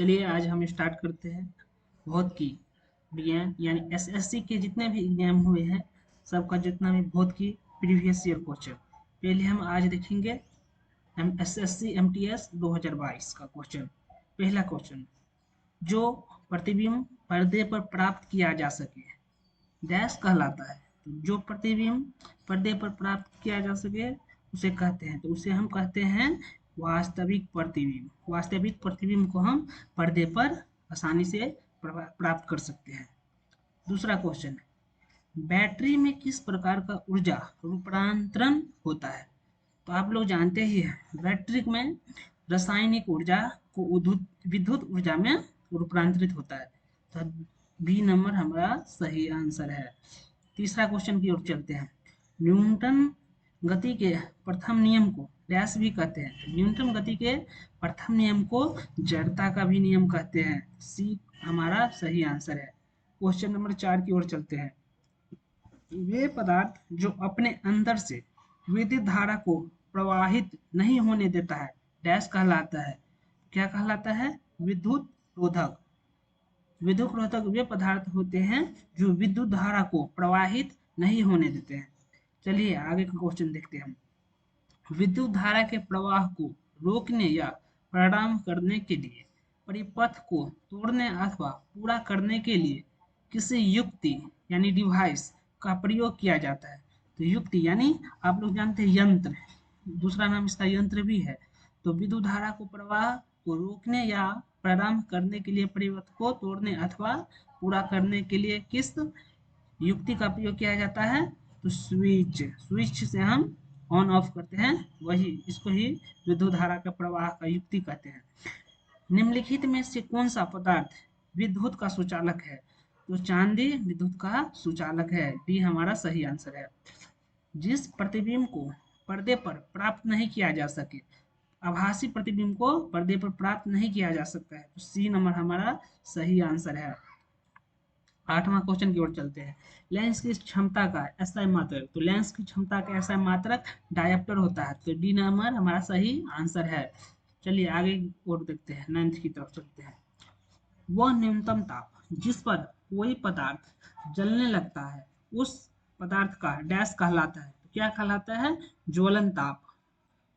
चलिए आज हम स्टार्ट करते हैं भौत की विज्ञान यानी एसएससी के जितने भी एग्जाम हुए हैं सबका जितना भी भौत की प्रीवियस ईयर क्वेश्चन पहले हम आज देखेंगे हम एसएससी एमटीएस 2022 का क्वेश्चन। पहला क्वेश्चन, जो प्रतिबिंब पर्दे पर प्राप्त किया जा सके डैश कहलाता है। तो जो प्रतिबिंब पर्दे पर प्राप्त किया जा सके उसे कहते हैं, तो उसे हम कहते हैं वास्तविक प्रतिबिंब। वास्तविक प्रतिबिंब को हम पर्दे पर आसानी से प्राप्त कर सकते हैं। दूसरा क्वेश्चन, बैटरी में किस प्रकार का ऊर्जा रूपांतरण होता है। तो आप लोग जानते ही हैं बैटरी में रासायनिक ऊर्जा को विद्युत ऊर्जा में रूपांतरित होता है। तो बी नंबर हमारा सही आंसर है। तीसरा क्वेश्चन की ओर चलते हैं। न्यूटन गति के प्रथम नियम को डैश भी कहते हैं। न्यूटन गति के प्रथम नियम को जड़ता का भी नियम कहते हैं। सी हमारा सही आंसर है। क्वेश्चन नंबर 4 की ओर चलते हैं। वे पदार्थ जो अपने अंदर से विद्युत धारा को प्रवाहित नहीं होने देता है डैश कहलाता है। क्या कहलाता है? विद्युत रोधक। विद्युत रोधक वे पदार्थ होते हैं जो विद्युत धारा को प्रवाहित नहीं होने देते हैं। चलिए आगे का क्वेश्चन देखते हैं हम। विद्युत धारा के प्रवाह को रोकने या प्रणाम करने के लिए परिपथ को तोड़ने अथवा पूरा करने के लिए किसी युक्ति यानी डिवाइस का प्रयोग किया जाता है। तो युक्ति यानी आप लोग जानते हैं यंत्र, दूसरा नाम इसका यंत्र भी है। तो विद्युत धारा को प्रवाह को रोकने या प्रारंभ करने के लिए परिपथ को तोड़ने अथवा पूरा करने के लिए किस युक्ति का प्रयोग किया जाता है? तो स्विच। स्विच से हम ऑन ऑफ करते हैं, वही इसको ही विद्युत धारा का प्रवाह का युक्ति कहते हैं। निम्नलिखित में से कौन सा पदार्थ विद्युत का सुचालक है? तो चांदी विद्युत का सुचालक है। डी हमारा सही आंसर है। जिस प्रतिबिंब को पर्दे पर प्राप्त नहीं किया जा सके, आभासी प्रतिबिंब को पर्दे पर प्राप्त नहीं किया जा सकता है, तो सी नंबर हमारा सही आंसर है। 8वां क्वेश्चन की ओर चलते हैं। लेंस की क्षमता का एसआई मात्रक। तो लेंस की क्षमता का एसआई मात्रक डायोप्टर होता है। तो डी नंबर हमारा सही आंसर है। चलिए आगे और देखते हैं, 9th की तरफ चलते हैं। वह न्यूनतम ताप जिस पर कोई पदार्थ जलने लगता है उस पदार्थ का डैश कहलाता है। तो क्या कहलाता है? ज्वलन ताप।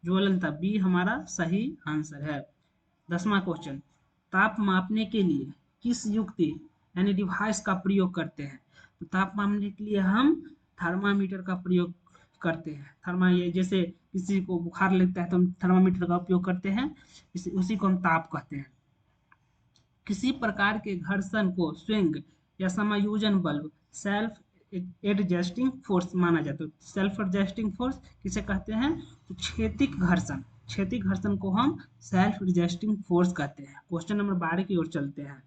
ज्वलन ताप बी हमारा सही आंसर है। 10वां क्वेश्चन, ताप मापने के लिए किस युक्ति यानी डिवाइस का प्रयोग करते हैं? तो ताप मापने के लिए हम थर्मामीटर का प्रयोग करते हैं। ये जैसे किसी को बुखार लगता है तो हम थर्मामीटर का उपयोग करते हैं, उसी को हम ताप कहते हैं। किसी प्रकार के घर्षण को स्विंग या समायोजन बल्ब सेल्फ एडजस्टिंग फोर्स माना जाता है। सेल्फ एडजस्टिंग फोर्स किसे कहते हैं? तो क्षैतिक घर्षण। क्षैतिक घर्षण को हम सेल्फ एडजस्टिंग फोर्स कहते हैं। क्वेश्चन नंबर 12 की ओर चलते हैं।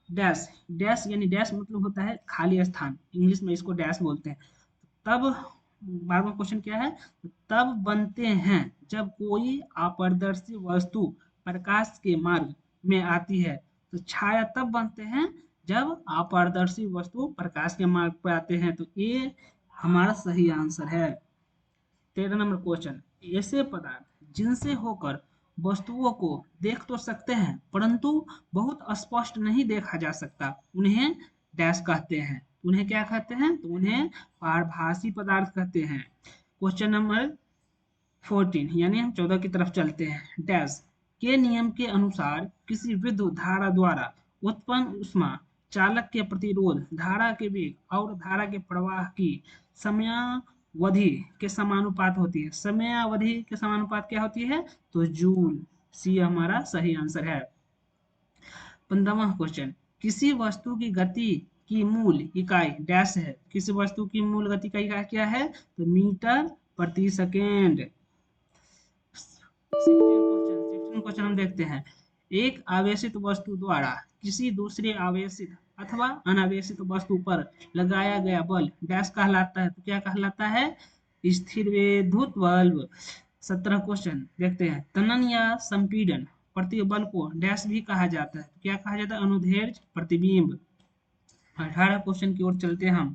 डैश। डैश यानी डैश मतलब होता है खाली स्थान, इंग्लिश में इसको डैश बोलते हैं। तब 12वां क्वेश्चन क्या है? तब बनते हैं जब कोई अपारदर्शी वस्तु प्रकाश के मार्ग में आती है। तो छाया तब बनते हैं जब अपारदर्शी वस्तु प्रकाश के मार्ग पर आते हैं। तो ये हमारा सही आंसर है। 13 नंबर क्वेश्चन, ऐसे पदार्थ जिनसे होकर वस्तुओं को देख तो सकते हैं परंतु बहुत स्पष्ट नहीं देखा जा सकता, उन्हें डैश कहते हैं। उन्हें क्या कहते हैं? तो उन्हें पारभासी पदार्थ कहते हैं। क्वेश्चन नंबर 14 यानी हम 14 की तरफ चलते हैं। डैश के नियम के अनुसार किसी विद्युत धारा द्वारा उत्पन्न ऊष्मा चालक के प्रतिरोध, धारा के वेग और धारा के प्रवाह की समयावधि के समानुपात होती है। समयावधि के समानुपात क्या होती है? तो जूल। सी हमारा सही आंसर है। 15वां क्वेश्चन, किसी वस्तु की गति की मूल इकाई डैश है। किसी वस्तु की मूल गति का इकाई क्या है? तो मीटर प्रति सेकेंड। 16 क्वेश्चन हम देखते हैं। एक आवेशित वस्तु द्वारा किसी दूसरे आवेशित अथवा अनावेशित वस्तु पर लगाया गया बल डैश कहलाता है। तो क्या कहलाता है? स्थिर विद्युत बल्ब। 17 क्वेश्चन देखते हैं। तनन या संपीड़न प्रतिबल को डैश भी कहा जाता है। तो क्या कहा जाता है? अनुदैर्ध्य प्रतिबिंब। 18 क्वेश्चन की ओर चलते हैं हम।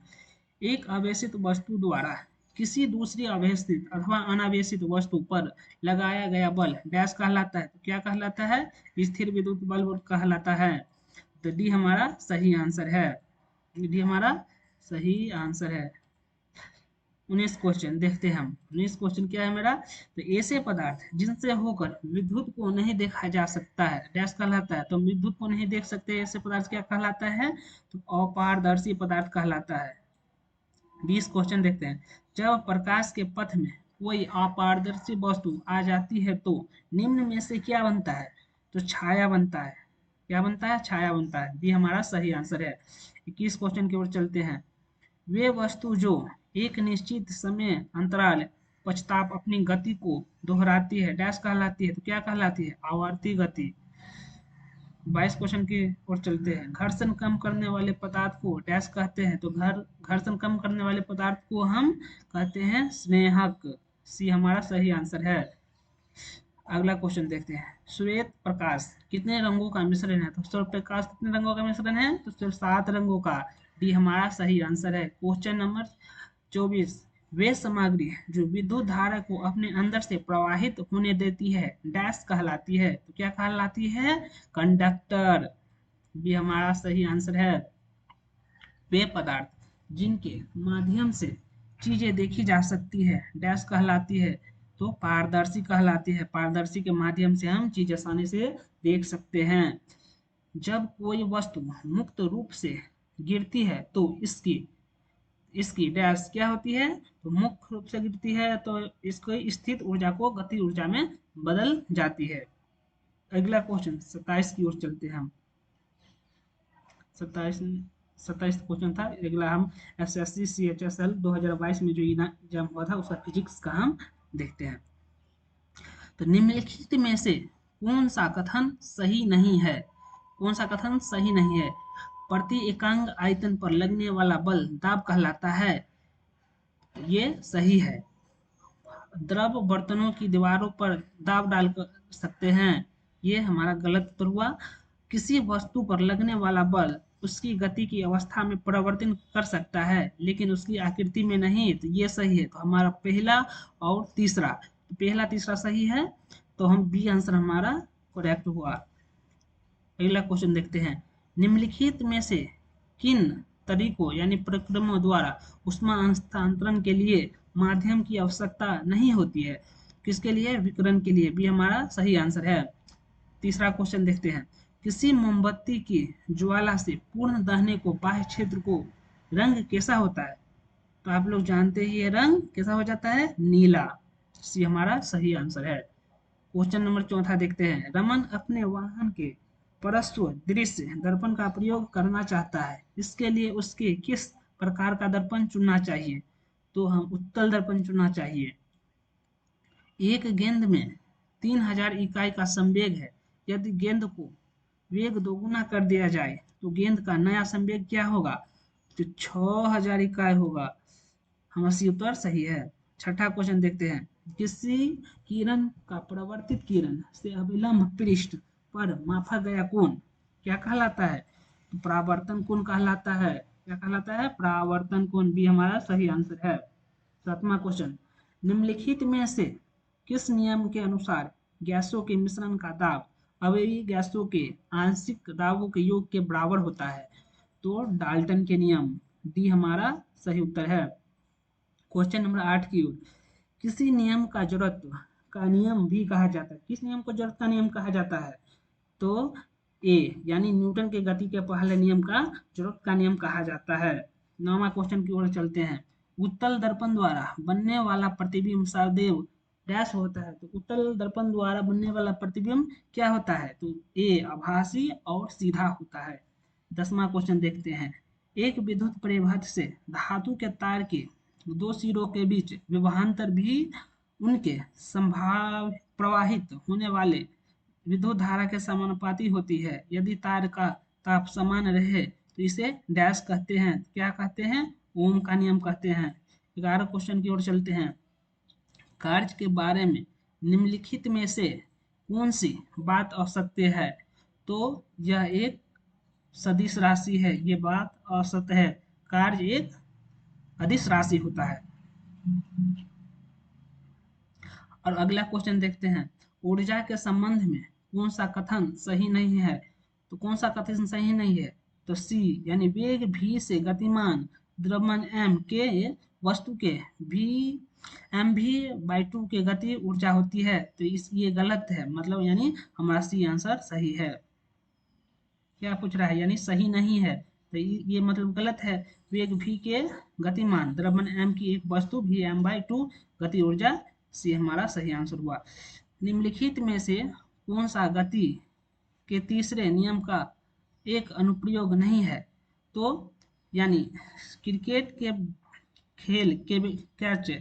एक आवेशित वस्तु द्वारा किसी दूसरी अवस्थित अथवा अनावेशित वस्तु पर लगाया गया बल डैश कहलाता है। तो क्या कहलाता है? स्थिर विद्युत बल कहलाता है। तो डी हमारा सही आंसर है। डी हमारा सही आंसर है। 19 क्वेश्चन देखते हैं हम। 19 क्वेश्चन क्या है मेरा? तो ऐसे पदार्थ जिनसे होकर विद्युत को नहीं देखा जा सकता है डैश कहलाता है। तो विद्युत को नहीं देख सकते ऐसे पदार्थ क्या कहलाता है? तो अपारदर्शी पदार्थ कहलाता है। 20 क्वेश्चन देखते हैं। जब प्रकाश के पथ में कोई अपारदर्शी वस्तु आ जाती है तो निम्न में से क्या बनता है? तो छाया बनता है। क्या बनता है? छाया बनता है। ये हमारा सही आंसर है। 21 क्वेश्चन की ओर चलते हैं। वे वस्तु जो एक निश्चित समय अंतराल पश्चात अपनी गति को दोहराती है डैश कहलाती है। तो क्या कहलाती है? आवर्ती गति। 22 क्वेश्चन की ओर चलते हैं। घर्षण कम करने वाले पदार्थ को डैश कहते हैं। तो घर्षण कम करने वाले पदार्थ को हम कहते हैं स्नेहक। सी हमारा सही आंसर है। अगला क्वेश्चन देखते हैं। श्वेत प्रकाश कितने रंगों का मिश्रण है? तो श्वेत प्रकाश कितने रंगों का मिश्रण है? तो सिर्फ 7 रंगों का। डी हमारा सही आंसर है। Question number 24। वे सामग्री जो विद्युत धारा को अपने अंदर से प्रवाहित होने देती है डैश कहलाती है। तो क्या कहलाती है? कंडक्टर। भी हमारा सही आंसर है। वे पदार्थ जिनके माध्यम से चीजें देखी जा सकती है डैश कहलाती है। तो पारदर्शी कहलाती है। पारदर्शी के माध्यम से हम चीज आसानी से देख सकते हैं। जब कोई वस्तु मुक्त रूप से गिरती है तो इसकी इसकी डैश क्या होती है? तो मुक्त रूप से गिरती है तो इसको स्थित ऊर्जा को गति ऊर्जा में बदल जाती है। अगला क्वेश्चन 27 की ओर चलते हैं हम। 27 क्वेश्चन था। अगला हम एसएससी CHSL 2022 में जो एग्जाम हुआ था उसका फिजिक्स का हम देखते हैं। तो निम्नलिखित में से कौन सा कथन सही नहीं है? कौन सा कथन सही नहीं है? प्रति एकांक आयतन पर लगने वाला बल दाब कहलाता है। ये सही है। द्रव बर्तनों की दीवारों पर दाब डाल सकते हैं। ये हमारा गलत उत्तर हुआ। किसी वस्तु पर लगने वाला बल उसकी गति की अवस्था में परिवर्तन कर सकता है लेकिन उसकी आकृति में नहीं। तो ये सही है। तो हमारा पहला और तीसरा, तो पहला तीसरा सही है। तो हम बी आंसर हमारा करेक्ट हुआ। अगला क्वेश्चन देखते हैं। निम्नलिखित में से किन तरीकों यानी प्रक्रमों द्वारा ऊष्मा हस्तांतरण के लिए माध्यम की आवश्यकता नहीं होती है? किसके लिए? विकिरण के लिए। भी हमारा सही आंसर है। तीसरा क्वेश्चन देखते हैं। किसी मोमबत्ती की ज्वाला से पूर्ण दहने को बाह्य क्षेत्र को रंग कैसा होता है? तो आप लोग जानते ही ये रंग कैसा हो जाता है? नीला। सी हमारा सही आंसर है। क्वेश्चन नंबर 4 देखते हैं। रमन अपने वाहन के परस्व दृश्य दर्पण का प्रयोग करना चाहता है। इसके लिए उसके किस प्रकार का दर्पण चुनना चाहिए? तो हम उत्तल दर्पण चुनना चाहिए। एक गेंद में 3000 इकाई का संवेग है। यदि गेंद को वेग दोगुना कर दिया जाए तो गेंद का नया संवेग क्या होगा? तो 6000 इकाई होगा। हमारा सी उत्तर सही है। छठा क्वेश्चन देखते हैं। किसी किरण का परावर्तित किरण से अभिलंब पृष्ठ पर मापा गया कोण क्या कहलाता है? तो परावर्तन कोण कहलाता है। क्या कहलाता है? परावर्तन कोण। भी हमारा सही आंसर है। सातवां क्वेश्चन। निम्नलिखित में से किस नियम के अनुसार गैसों के मिश्रण का दाब अवयवी गैसों के आंशिक दाबों के योग के बराबर होता है? तो डाल्टन के नियम। डी हमारा सही उत्तर है। क्वेश्चन नंबर 8 की ओर। किसी नियम का जड़त्व का नियम भी कहा जाता है। किस नियम को जड़त्व का नियम कहा जाता है? तो ए यानी न्यूटन के गति के पहले नियम का जड़त्व का नियम कहा जाता है। 9वां क्वेश्चन की ओर चलते हैं। उत्तल दर्पण द्वारा बनने वाला प्रतिबिंब सदैव डैश होता है। तो उत्तल दर्पण द्वारा बनने वाला प्रतिबिंब क्या होता है? तो ए आभासी और सीधा होता है। 10वां क्वेश्चन देखते हैं। एक विद्युत परिपथ से धातु के तार के दो सिरों के बीच विभवांतर भी उनके संभाव प्रवाहित होने वाले विद्युत धारा के समानुपाती होती है। यदि तार का ताप समान रहे तो इसे डैश कहते हैं। क्या कहते हैं? ओम का नियम कहते हैं। 11 क्वेश्चन की ओर चलते हैं। कार्य के बारे में निम्नलिखित में से कौन सी बात असत्य है? तो यह एक सदिश राशि है। ये बात असत्य है। कार्य एक अदिश राशि होता है। और अगला क्वेश्चन देखते हैं, ऊर्जा के संबंध में कौन सा कथन सही नहीं है? तो कौन सा कथन सही नहीं है? तो सी, यानी वेग v से गतिमान द्रव्यमान m के वस्तु के v mv/2 के गति ऊर्जा होती है। तो ये गलत है, मतलब यानी हमारा सी आंसर सही है। क्या पूछ रहा है? यानी सही नहीं है, तो ये मतलब गलत है। वेग v के गतिमान द्रव्यमान m की एक वस्तु v m/2 गति ऊर्जा, सी हमारा सही आंसर हुआ। निम्नलिखित में से कौन सा गति के तीसरे नियम का एक अनुप्रयोग नहीं है? तो यानी क्रिकेट के खेल के कैच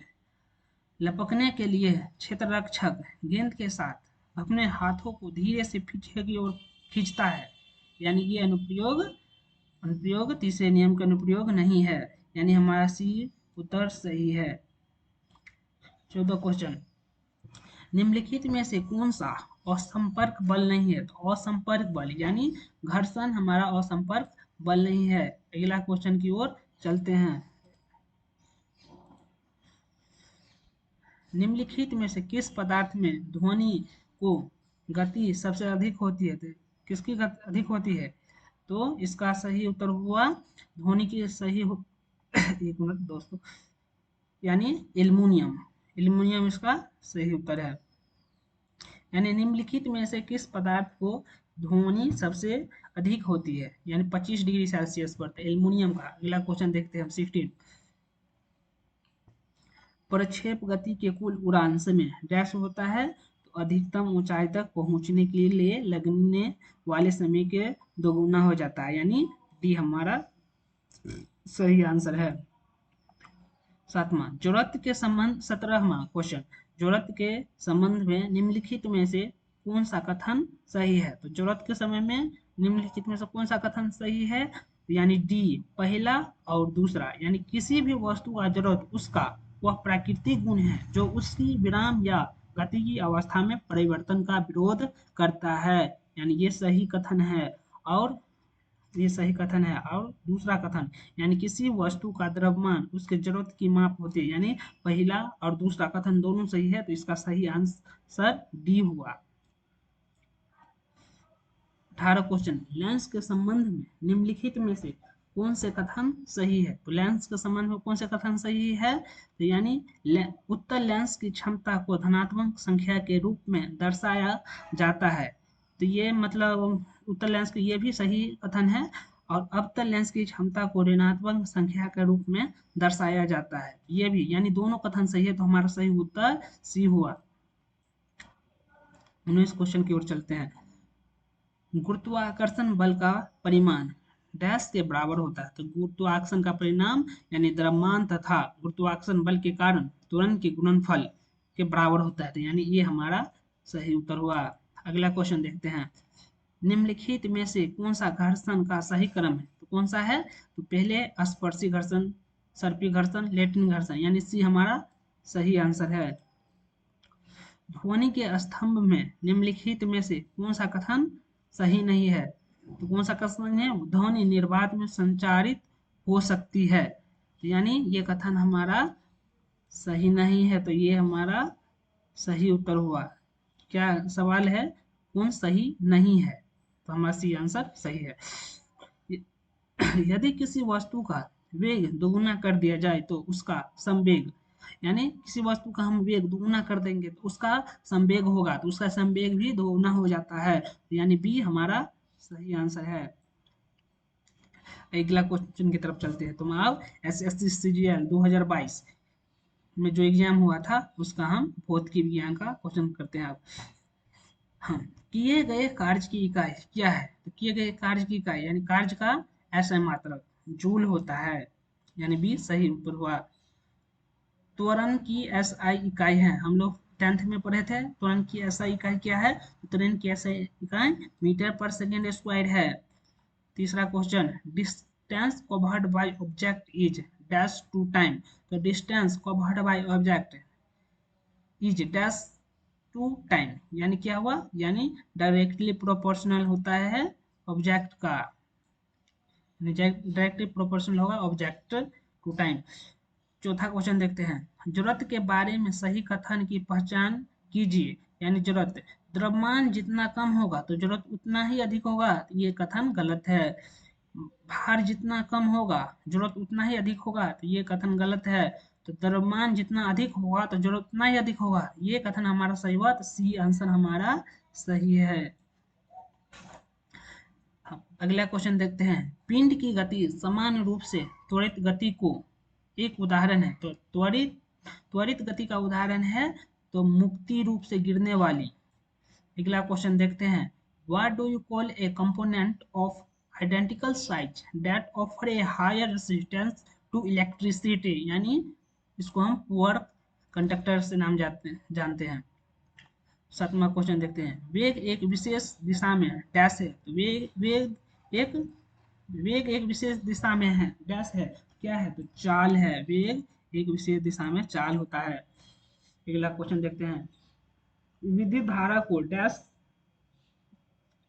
लपकने के लिए क्षेत्ररक्षक गेंद के साथ अपने हाथों को धीरे से पीछे की ओर खींचता है, यानी ये अनुप्रयोग अनुप्रयोग तीसरे नियम का अनुप्रयोग नहीं है, यानी हमारा सी उत्तर सही है। 14 क्वेश्चन, निम्नलिखित में से कौन सा असंपर्क बल नहीं है? तो असंपर्क बल यानी घर्षण हमारा असंपर्क बल नहीं है। अगला क्वेश्चन की ओर चलते हैं। निम्नलिखित में से किस पदार्थ में ध्वनि को गति सबसे अधिक होती है? तो किसकी गति अधिक होती है? तो इसका सही उत्तर हुआ ध्वनि की सही एक मिनट दोस्तों, यानी एल्युमिनियम। एल्युमिनियम इसका सही उत्तर है। यानी निम्नलिखित में से किस पदार्थ को ध्वनि सबसे अधिक होती है? यानी 25 डिग्री सेल्सियस पर, एल्युमिनियम का। अगला क्वेश्चन देखते हैं हम 16, प्रक्षेप गति के कुल उड़ान समय डैश होता है? तो अधिकतम ऊंचाई तक पहुंचने के लिए लगने वाले समय के दोगुना हो जाता है, यानी डी हमारा सही आंसर है। 7वां, जड़त्व के संबंध 17वां क्वेश्चन, जड़त्व के संबंध में निम्नलिखित में से कौन सा कथन सही है? तो जड़त्व के समय में निम्नलिखित में से कौन सा कथन सही है? यानी डी पहला और दूसरा, यानी किसी भी वस्तु का जड़त्व उसका वह प्राकृतिक गुण है जो उसकी विराम या गति की अवस्था में परिवर्तन का विरोध करता है, यानी ये सही कथन है। और ये सही कथन है। और दूसरा कथन, यानी किसी वस्तु का द्रव्यमान उसके जरूरत की माप होती है, यानी पहला और दूसरा कथन दोनों सही है, तो इसका सही आंसर डी हुआ। 18 क्वेश्चन, लेंस के संबंध में निम्नलिखित में से कौन से कथन सही है? तो लेंस के संबंध में कौन से कथन सही है? तो यानी उत्तल लेंस की क्षमता को धनात्मक संख्या के रूप में दर्शाया जाता है। तो ये मतलब उत्तल लेंस की ये भी सही कथन है, और अवतल लेंस की क्षमता को ऋणात्मक संख्या के रूप में दर्शाया जाता है, ये भी, यानी दोनों कथन सही है, तो हमारा सही उत्तर सी हुआ। 19 क्वेश्चन की ओर चलते हैं। गुरुत्वाकर्षण बल का परिमाण डैश के बराबर होता है? तो गुरुत्वाकर्षण का परिणाम यानी द्रव्यमान तथा गुरुत्वाकर्षण बल के कारण त्वरण के गुणनफल के बराबर होता है, तो यानी ये हमारा सही उत्तर हुआ। अगला क्वेश्चन देखते हैं, निम्नलिखित में से कौन सा घर्षण का सही क्रम है? तो कौन सा है? तो पहले स्पर्शी घर्षण, सर्पी घर्षण, लेटिन घर्षण, यानी सी हमारा सही आंसर है। ध्वनि के स्तंभ में निम्नलिखित में से कौन सा कथन सही नहीं है? तो कौन सा कथन है? ध्वनि निर्बाध में संचारित हो सकती है, तो यानी ये कथन हमारा सही नहीं है, तो ये हमारा सही उत्तर हुआ। क्या सवाल है? कौन सही नहीं है? तो हमारा सी आंसर सही है। यदि किसी वस्तु का वेग दोगुना कर दिया जाए तो उसका संवेग, यानी किसी वस्तु का हम वेग दोगुना कर देंगे तो उसका संवेग होगा, तो उसका संवेग भी दोगुना हो जाता है, तो यानी बी हमारा सही आंसर है। अगला क्वेश्चन की तरफ चलते हैं। तो अब SSC CGL 2022 में जो एग्जाम हुआ था उसका हम भौतिकी विज्ञान का क्वेश्चन करते हैं। अब हाँ, किए गए कार्य की इकाई क्या है? तो किए गए कार्य की इकाई यानी कार्य का ऐसा मात्रक जूल होता है, यानी बी सही उत्तर हुआ। त्वरण की एसआई इकाई है, हम लोग 10th में पढ़े थे, त्वरण की एसआई इकाई क्या है? त्वरण की एसआई इकाई मीटर पर सेकेंड स्क्वायर है। तीसरा question, distance covered by object is dash to time, तो distance covered by object is dash to time, यानी क्या हुआ? यानी डायरेक्टली प्रोपोर्शनल होता है ऑब्जेक्ट का, डायरेक्टली प्रोपोर्शनल होगा ऑब्जेक्ट टू टाइम। चौथा क्वेश्चन देखते हैं, जरूरत के बारे में सही कथन की पहचान कीजिए। यानी जरूरत, द्रव्यमान जितना कम होगा तो जरूरत उतना ही अधिक होगा, ये कथन गलत है। भार जितना कम होगा जरूरत उतना ही अधिक होगा, तो ये कथन गलत है। तो द्रव्यमान जितना अधिक होगा तो जरूरत उतना ही अधिक होगा, ये कथन हमारा सही हुआ। तो सी आंसर हमारा सही है। अगला क्वेश्चन देखते हैं, पिंड की गति समान रूप से त्वरित गति को एक उदाहरण है। तो त्वरित त्वरित गति का उदाहरण है तो मुक्ति रूप से गिरने वाली। अगला क्वेश्चन देखते हैं, what do you call a component of identical size that offer a higher resistance to electricity. यानी इसको हम पुअर कंडक्टर से नाम जानते हैं। सातवां क्वेश्चन देखते हैं, वेग एक विशेष दिशा में डैश है। तो वेग एक विशेष दिशा में है, डैश है, क्या है, तो चाल है। वेग एक विशेष दिशा में चाल होता है। अगला क्वेश्चन देखते हैं, विद्युत धारा को डैश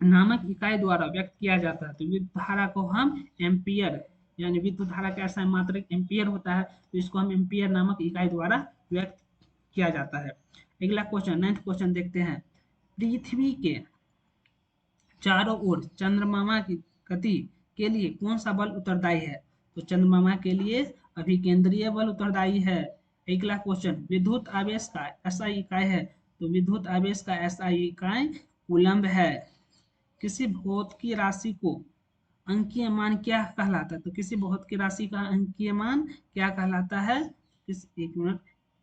नामक इकाई द्वारा व्यक्त किया जाता है। तो विद्युत धारा को हम एम्पियर, यानी विद्युत धारा का ऐसा मात्रक एम्पियर होता है, तो इसको हम एम्पियर नामक इकाई द्वारा व्यक्त किया जाता है। अगला क्वेश्चन, 9th क्वेश्चन देखते हैं, पृथ्वी के चारों ओर चंद्रमा की गति के लिए कौन सा बल उत्तरदायी है। तो चंद्रमा के लिए अभिकेंद्रीय बल उत्तरदायी है। अगला क्वेश्चन, विद्युत आवेश का एसआई इकाई है। तो विद्युत आवेश का एसआई इकाई कूलम्ब है। किसी भौतिक राशि को अंकीय मान क्या कहलाता है। तो किसी भौतिक राशि का अंकीय मान क्या कहलाता है, एक मिनट,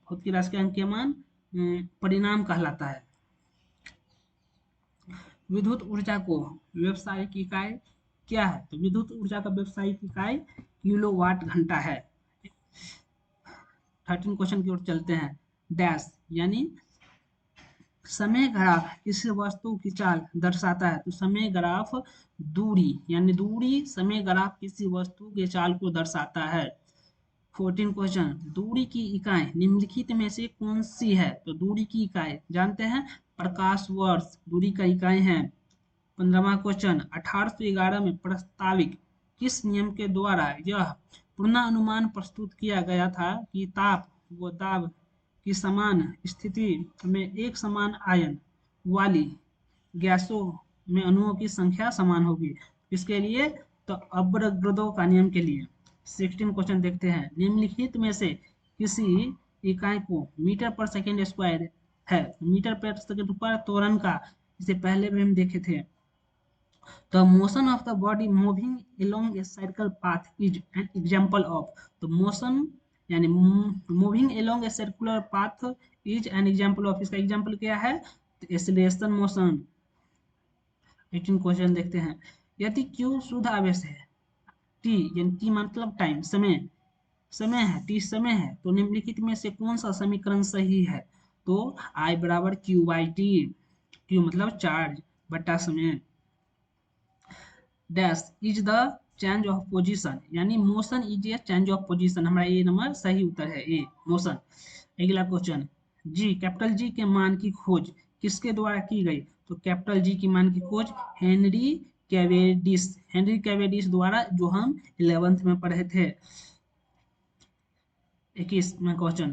भौतिक राशि का अंकीय मान परिणाम कहलाता है। विद्युत ऊर्जा को व्यावसायिक इकाई क्या है। तो विद्युत ऊर्जा का व्यावसायिक इकाई किलोवाट घंटा है। 13 क्वेश्चन की ओर चलते हैं, डैश यानी समय ग्राफ किसी वस्तु की चाल दर्शाता है। तो समय ग्राफ दूरी, यानी दूरी समय ग्राफ किसी वस्तु के चाल को दर्शाता है। 14 क्वेश्चन, दूरी की इकाई निम्नलिखित में से कौन सी है। तो दूरी की इकाई जानते हैं, प्रकाश वर्ष दूरी का इकाई है। 15वां क्वेश्चन, 1811 में प्रस्तावित किस नियम के द्वारा यह पूर्वानुमान प्रस्तुत किया गया था कि ताप व दाब की समान स्थिति में एक समान आयन वाली गैसों में अणुओं की संख्या समान होगी। इसके लिए तो अवोगाड्रो का नियम के लिए। 16 क्वेश्चन देखते हैं, निम्नलिखित में से किसी इकाई को मीटर पर सेकेंड स्क्वायर है। मीटर पर सेकेंड पर त्वरण का, इसे पहले भी हम देखे थे। तो motion of the body moving along a circle path is an example of। तो मोशन यानी moving along a circular path is an example of, इसका एग्जाम्पल क्या है, तो एक्सीलरेशन मोशन। 18 क्वेश्चन देखते हैं, यदि Q शुद्ध आवेश है, T यानी T मतलब टाइम, समय है, T समय है, तो निम्नलिखित में से कौन सा समीकरण सही है। तो I बराबर Q/T, Q मतलब चार्ज बटा समय। Dash is the change of position, यानी motion is a change of position, हमारा ए नंबर सही उत्तर है, ए मोशन। अगला क्वेश्चन, जी कैपिटल जी के मान की खोज किसके द्वारा की गई। तो कैपिटल जी की मान की खोज हेनरी कैवेडिश द्वारा, जो हम 11th में पढ़े थे। 21वां क्वेश्चन,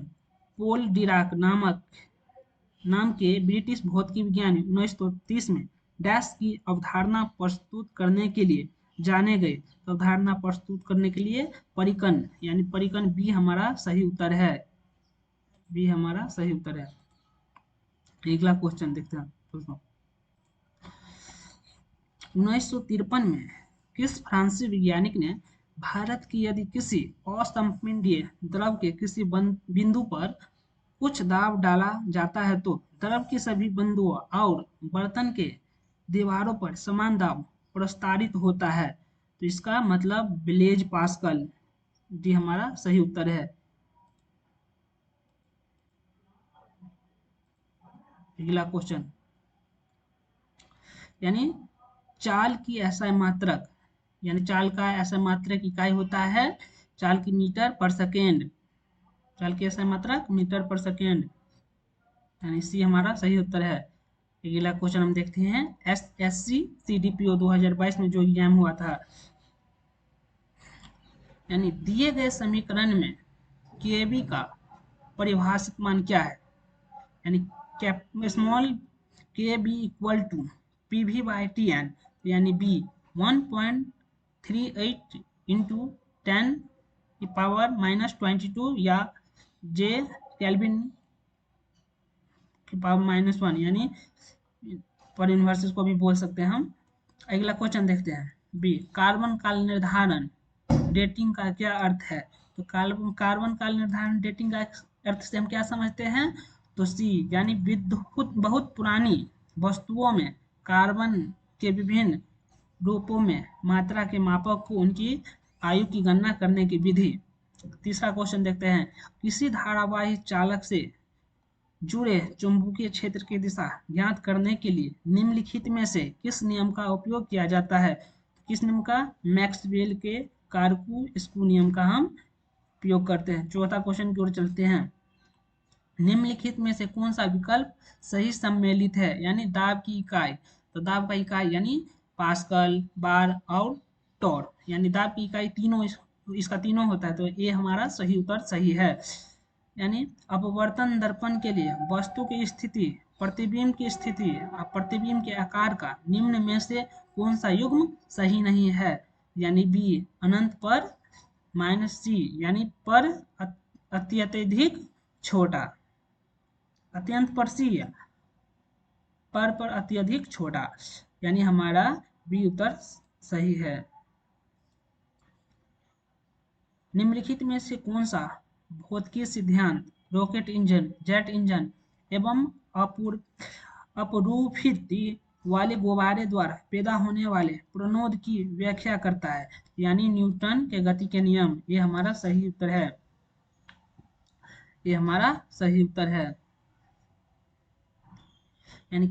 पोल डिराक नाम के ब्रिटिश भौतिक विज्ञानी 1930 में डैश की अवधारणा प्रस्तुत करने के लिए जाने गए। तो अवधारणा प्रस्तुत करने के लिए परिकन, यानी परिकन बी हमारा सही उत्तर है, बी हमारा सही उत्तर है। अगला क्वेश्चन देखते हैं, 1953 में किस फ्रांसीसी वैज्ञानिक ने भारत की यदि किसी असंपिंडीय द्रव के किसी बिंदु पर कुछ दाब डाला जाता है तो द्रव की सभी बिंदुओं और बर्तन के दीवारों पर समान दाब प्रस्तारित होता है। तो इसका मतलब ब्लेज पास्कल, डी हमारा सही उत्तर है। अगला क्वेश्चन, यानी चाल की ऐसा मात्रक, यानी चाल का ऐसा मात्रक इकाई होता है चाल की मीटर पर सेकेंड, चाल की ऐसा मात्रक मीटर पर सेकेंड, यानी सी हमारा सही उत्तर है। अगला क्वेश्चन हम देखते हैं, SSC CDPO 2022 में जो एग्जाम हुआ था, यानी दिए गए समीकरण में केबी का परिभाषित मान क्या है, यानी कैप स्मॉल के B equal to P V by T N, यानी बी 1.38 इंटू 10⁻22 या जे केल्विन की पावर -1, यानी पर इन्वर्स को भी बोल सकते हैं हम। अगला क्वेश्चन देखते हैं। बी कार्बन काल निर्धारण डेटिंग का क्या अर्थ है, तो कार्बन काल निर्धारण डेटिंग का अर्थ से हम क्या समझते हैं, तो सी यानी बहुत पुरानी वस्तुओं में कार्बन के विभिन्न रूपों में मात्रा के मापक को उनकी आयु की गणना करने की विधि। तीसरा क्वेश्चन देखते हैं। किसी धारावाही चालक से जुड़े चुंबकीय क्षेत्र की दिशा ज्ञात करने के लिए निम्नलिखित में से किस नियम का उपयोग किया जाता है, किस नियम का, मैक्सवेल के कारकू-स्कू नियम का हम उपयोग करते हैं। चौथा क्वेश्चन की ओर चलते हैं। निम्नलिखित में से कौन सा विकल्प सही सम्मिलित है, यानी दाब की इकाई, तो दाब का इकाई यानी पास्कल, बार और टॉर, यानी दाब की इकाई तीनों इसका तीनों होता है, तो ये हमारा सही उत्तर सही है। यानी अपवर्तन दर्पण के लिए वस्तु की स्थिति, प्रतिबिंब की स्थिति और प्रतिबिंब के आकार का निम्न में से कौन सा युग्म सही नहीं है, यानी बी अनंत पर -सी यानी पर अत्यधिक छोटा, अत्यंत पर सी पर अत्यधिक छोटा, यानी हमारा बी उत्तर सही है। निम्नलिखित में से कौन सा भौतिकी सिद्धांत रॉकेट इंजन, जेट इंजन एवं अपरूपित वाले गुब्बारे द्वारा पैदा होने वाले प्रणोद की व्याख्या करता है, यानी न्यूटन के गति के नियम। ये हमारा सही उत्तर है, ये हमारा सही उत्तर है। यानी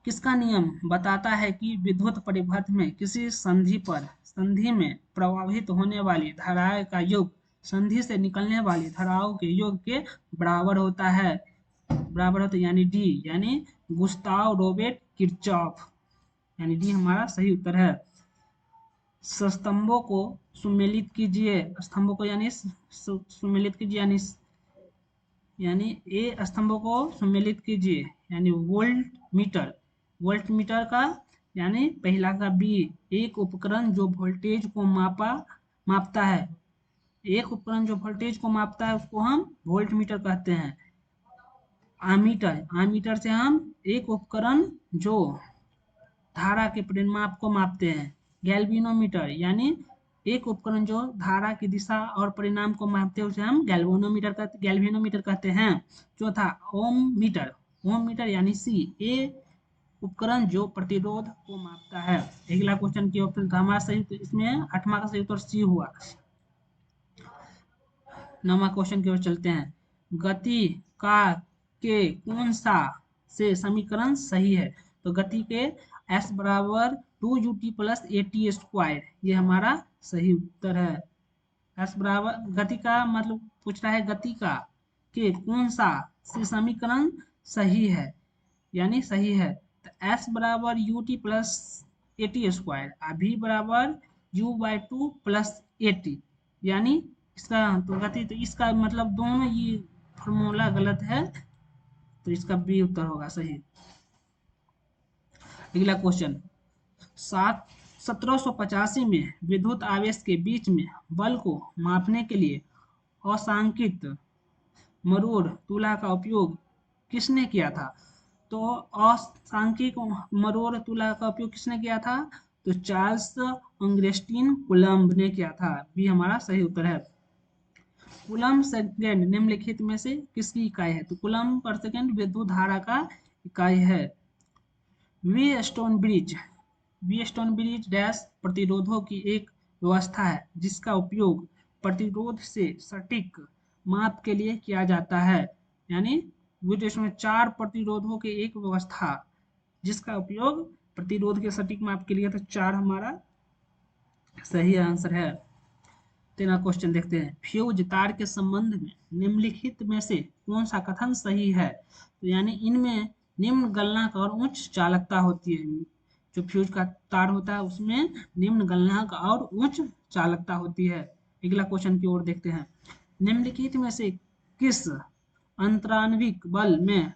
किसका नियम बताता है कि विद्युत परिपथ में किसी संधि में प्रवाहित होने वाली धाराएं का योग संधि से निकलने वाली धाराओं के योग के बराबर होता है, यानी डी यानी गुस्ताव रोबर्ट किरचॉफ, यानी डी हमारा सही उत्तर है। स्तंभों को सुमेलित कीजिए, स्तंभों को यानी सुमेलित कीजिए, यानी ए स्तंभों को सम्मिलित कीजिए, यानी वोल्ट मीटर का, यानी पहला का बी एक उपकरण जो वोल्टेज को मापता है, एक उपकरण जो वोल्टेज को मापता है उसको हम वोल्ट मीटर कहते हैं। आमीटर से हम एक उपकरण जो धारा के परिमाप को मापते हैं। गैल्वेनोमीटर यानी एक उपकरण जो धारा की दिशा और परिणाम को मापते हैं उसे हम गैल्वेनोमीटर कहते हैं। चौथा ओम मीटर यानी सी ए उपकरण जो प्रतिरोध को मापता है। अगला क्वेश्चन की ऑप्शन था हमारा सही, इसमें 8वां का सही उत्तर सी हुआ। 9वां क्वेश्चन की ओर चलते हैं। गति का के कौन सा से समीकरण सही है, तो गति के s बराबर 2ut + at², ये हमारा सही उत्तर है। s बराबर गति का मतलब पूछ रहा है गति का के कौन सा से समीकरण सही है, यानी सही है, तो s बराबर ut + at² v बराबर u/2 + at, यानी इसका तो गति, तो इसका मतलब दोनों ये फॉर्मूला गलत है, तो इसका बी उत्तर होगा सही। अगला क्वेश्चन 1785 में विद्युत आवेश के बीच में बल को मापने के लिए असांकित मरोड़ तुला का उपयोग किसने किया था, तो असांख्यिक मरोड़ तुला का उपयोग किसने किया था, तो चार्ल्स ऑगस्टीन कूलम्ब ने किया था, भी हमारा सही उत्तर है। कूलम्ब सेकेंड निम्नलिखित में से किसकी इकाई है, तो कूलम्ब पर सेकेंड विद्युत धारा का इकाई है। वी स्टोन ब्रिज डैश प्रतिरोधों की एक व्यवस्था है जिसका उपयोग प्रतिरोध से सटीक माप के लिए किया जाता है, यानी में 4 प्रतिरोधों की एक व्यवस्था जिसका उपयोग प्रतिरोध के सटीक माप के लिए, तो 4 हमारा सही आंसर है। 13 क्वेश्चन देखते हैं। फ्यूज तार के संबंध में निम्नलिखित में से कौन सा कथन सही है, तो यानी इनमें निम्न गलनांक और उच्च चालकता होती है। जो फ्यूज का तार होता है उसमें निम्न गलनांक और उच्च चालकता होती है। अगला क्वेश्चन की ओर देखते हैं। निम्नलिखित में से किस अंतराण्विक बल में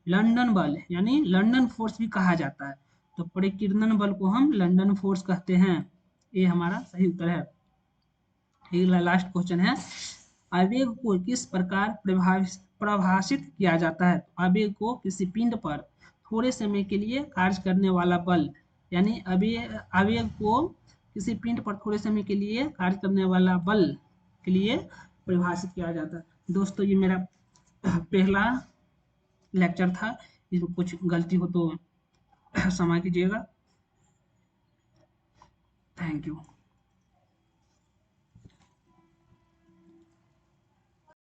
लंदन बल यानी लंदन फोर्स भी कहा जाता है? तो परिकीर्णन बल को हम लंदन फोर्स कहते हैं। ये हमारा सही उत्तर है। अगला लास्ट क्वेश्चन है, आवेग को किस प्रकार परिभाषित किया जाता है? तो आवेग को किसी पिंड पर थोड़े समय के लिए कार्य करने वाला बल, यानी आवेग को किसी पिंड पर थोड़े समय के लिए कार्य करने वाला बल के लिए परिभाषित किया जाता है। दोस्तों ये मेरा पहला लेक्चर था, इसमें कुछ गलती हो तो क्षमा कीजिएगा। Thank you.